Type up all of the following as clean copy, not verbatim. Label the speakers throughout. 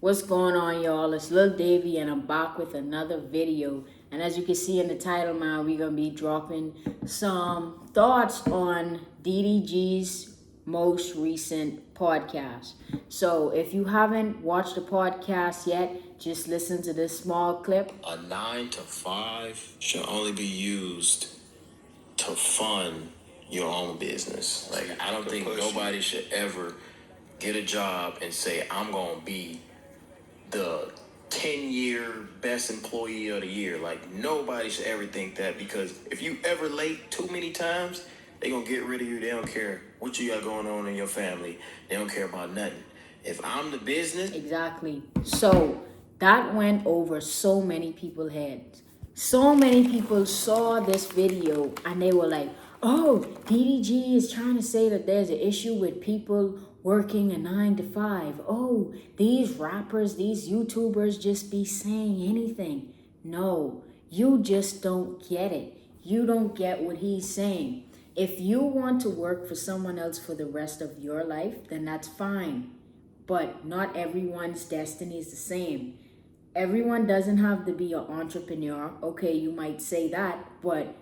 Speaker 1: What's going on, y'all? It's Lil Davy, and I'm back with another video. And as you can see in the title, man, we're gonna be dropping some thoughts on DDG's most recent podcast. So if you haven't watched the podcast yet, just listen to this small clip.
Speaker 2: A 9 to 5 should only be used to fund your own business. Like, I don't think nobody should ever get a job and say, I'm gonna be the 10-year best employee of the year. Like, nobody should ever think that, because if you ever late too many times, they gonna get rid of you. They don't care what you got going on in your family. They don't care about nothing. If I'm the business...
Speaker 1: Exactly. So that went over so many people's heads. So many people saw this video and they were like, oh, DDG is trying to say that there's an issue with people working a 9 to 5. Oh, these rappers, these YouTubers just be saying anything. No, you just don't get it. You don't get what he's saying. If you want to work for someone else for the rest of your life, then that's fine. But not everyone's destiny is the same. Everyone doesn't have to be an entrepreneur. Okay, you might say that, but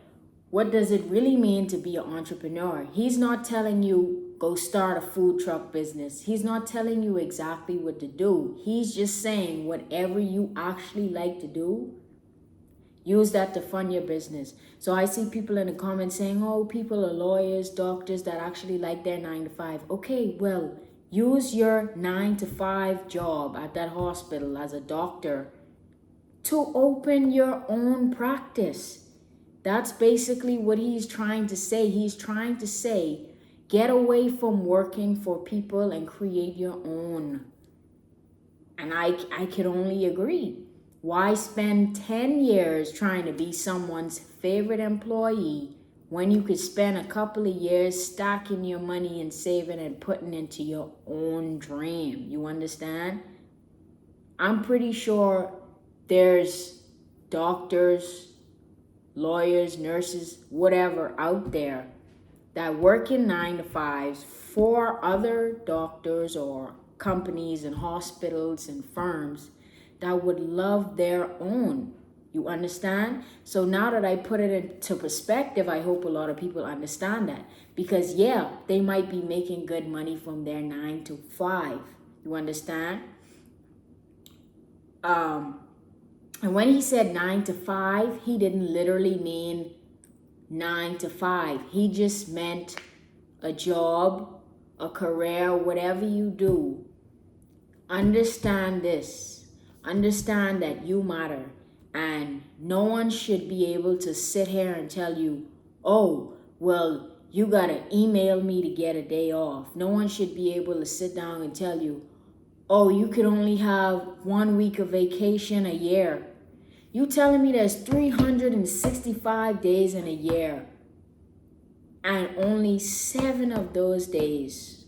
Speaker 1: what does it really mean to be an entrepreneur? He's not telling you go start a food truck business. He's not telling you exactly what to do. He's just saying whatever you actually like to do, use that to fund your business. So I see people in the comments saying, oh, people are lawyers, doctors that actually like their 9 to 5. Okay, well, use your 9 to 5 job at that hospital as a doctor to open your own practice. That's basically what he's trying to say. He's trying to say, get away from working for people and create your own. And I can only agree. Why spend 10 years trying to be someone's favorite employee when you could spend a couple of years stacking your money and saving and putting into your own dream? You understand? I'm pretty sure there's doctors, lawyers, nurses, whatever out there that work in 9 to 5s for other doctors or companies and hospitals and firms that would love their own. You understand? So now that I put it into perspective, I hope a lot of people understand that. Because yeah, they might be making good money from their 9 to 5. You understand? And when he said 9 to 5, he didn't literally mean 9 to 5. He just meant a job, a career, whatever you do. Understand this. Understand that you matter. And no one should be able to sit here and tell you, oh, well, you gotta email me to get a day off. No one should be able to sit down and tell you, oh, you could only have 1 week of vacation a year. You telling me there's 365 days in a year and only 7 of those days,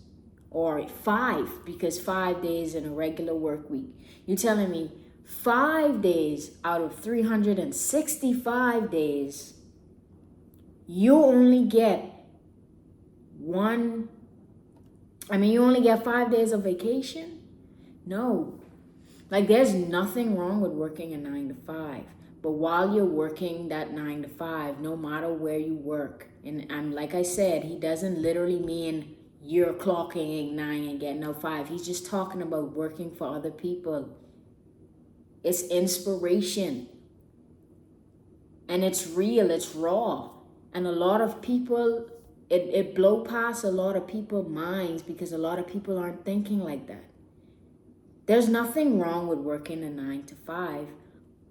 Speaker 1: or 5, because 5 days in a regular work week. You telling me 5 days out of 365 days, you only get you only get 5 days of vacation? No. Like, there's nothing wrong with working a 9 to 5. But while you're working that 9 to 5, no matter where you work, and like I said, he doesn't literally mean you're clocking 9 and getting out 5. He's just talking about working for other people. It's inspiration. And it's real, it's raw. And a lot of people, it blow past a lot of people's minds because a lot of people aren't thinking like that. There's nothing wrong with working a 9 to 5,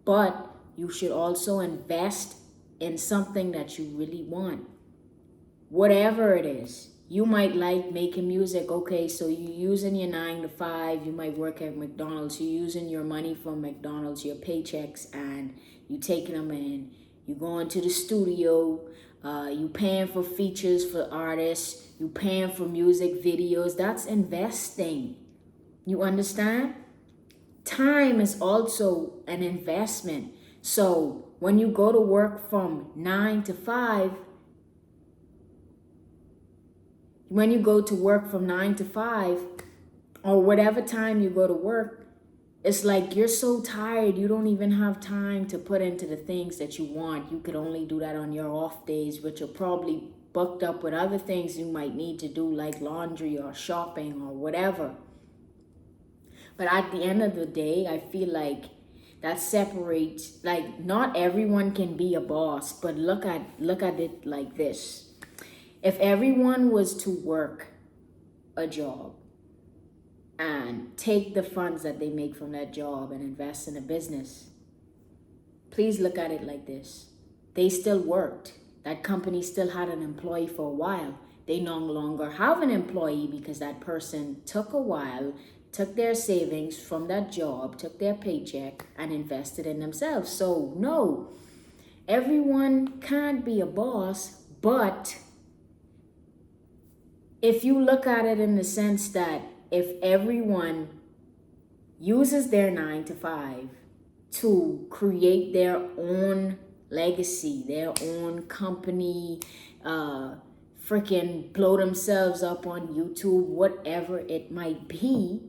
Speaker 1: but you should also invest in something that you really want. Whatever it is. You might like making music. Okay, so you're using your 9 to 5. You might work at McDonald's. You're using your money from McDonald's, your paychecks, and you taking them in. You going to the studio. You paying for features for artists. You paying for music videos. That's investing. You understand? Time is also an investment. So when you go to work from 9 to 5, when you go to work from 9 to 5, or whatever time you go to work, It's like you're so tired, you don't even have time to put into the things that you want. You could only do that on your off days, which are probably booked up with other things you might need to do, like laundry or shopping or whatever. But at the end of the day, I feel like that separates, like, not everyone can be a boss, but look at it like this. If everyone was to work a job and take the funds that they make from that job and invest in a business, please look at it like this. They still worked. That company still had an employee for a while. They no longer have an employee because that person took a while, took their savings from that job, took their paycheck, and invested in themselves. So, no, everyone can't be a boss, but if you look at it in the sense that if everyone uses their 9 to 5 to create their own legacy, their own company, freaking blow themselves up on YouTube, whatever it might be,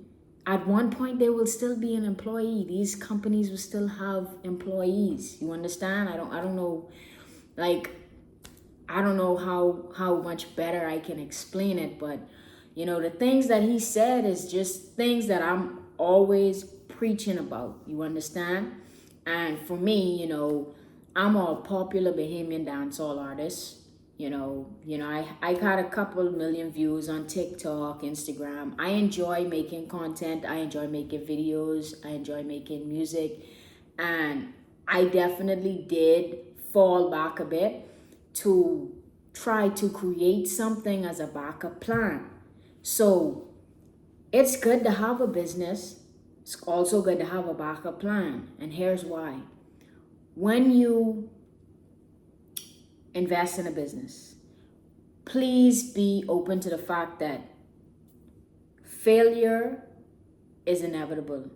Speaker 1: at one point they will still be an employee. These companies will still have employees. You understand? I don't know, like, I don't know how much better I can explain it, but the things that he said is just things that I'm always preaching about. You understand? And for me, I'm a popular Bahamian dancehall artist. I got a couple million views on TikTok, Instagram. I enjoy making content. I enjoy making videos. I enjoy making music. And I definitely did fall back a bit to try to create something as a backup plan. So it's good to have a business. It's also good to have a backup plan. And here's why. When you invest in a business, please be open to the fact that failure is inevitable.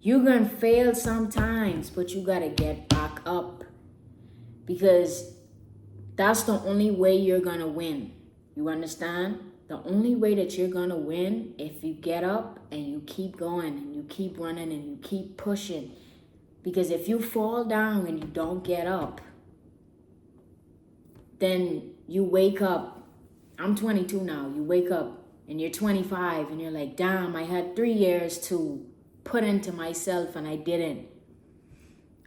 Speaker 1: You're going to fail sometimes, but you got to get back up, because that's the only way you're going to win. You understand? The only way that you're going to win, if you get up and you keep going and you keep running and you keep pushing. Because if you fall down and you don't get up, then you wake up. I'm 22 now. You wake up and you're 25 and you're like, damn, I had 3 years to put into myself and I didn't.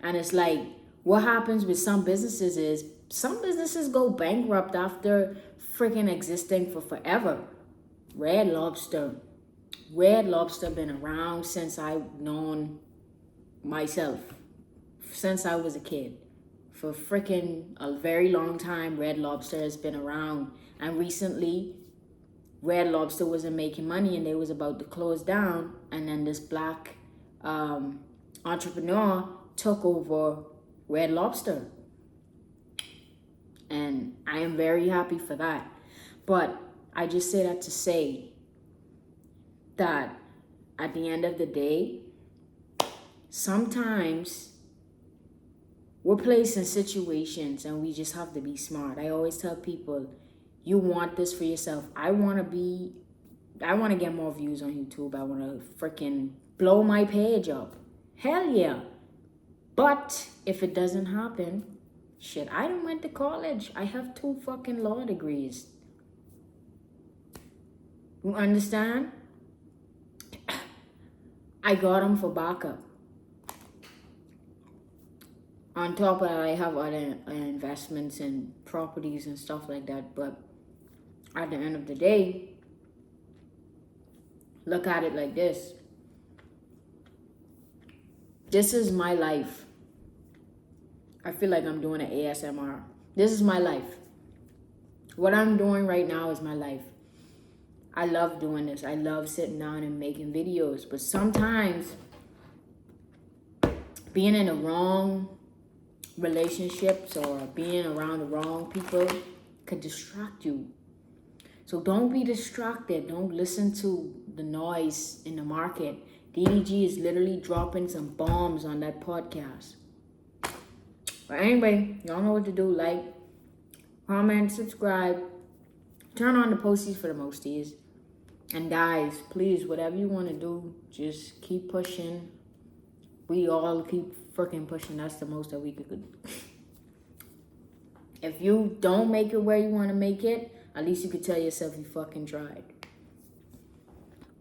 Speaker 1: And it's like, what happens with some businesses is some businesses go bankrupt after freaking existing for forever. Red Lobster been around since I've known myself, since I was a kid. For freaking a very long time, Red Lobster has been around. And recently, Red Lobster wasn't making money and they was about to close down. And then this black entrepreneur took over Red Lobster. And I am very happy for that. But I just say that to say that at the end of the day, sometimes we're placed in situations and we just have to be smart. I always tell people, you want this for yourself. I want to get more views on YouTube. I want to freaking blow my page up. Hell yeah. But if it doesn't happen, shit, I done went to college. I have 2 fucking law degrees. You understand? I got them for backup. On top of that, I have other investments in properties and stuff like that. But at the end of the day, look at it like this. This is my life. I feel like I'm doing an ASMR. This is my life. What I'm doing right now is my life. I love doing this. I love sitting down and making videos. But sometimes being in the wrong relationships or being around the wrong people could distract you. So don't be distracted. Don't listen to the noise in the market. DDG is literally dropping some bombs on that podcast. But anyway, y'all know what to do. Like, comment, subscribe, turn on the posties for the mosties. And guys, please, whatever you want to do, just keep pushing. We all keep freaking pushing. That's the most that we could do. If you don't make it where you want to make it, at least you could tell yourself you fucking tried.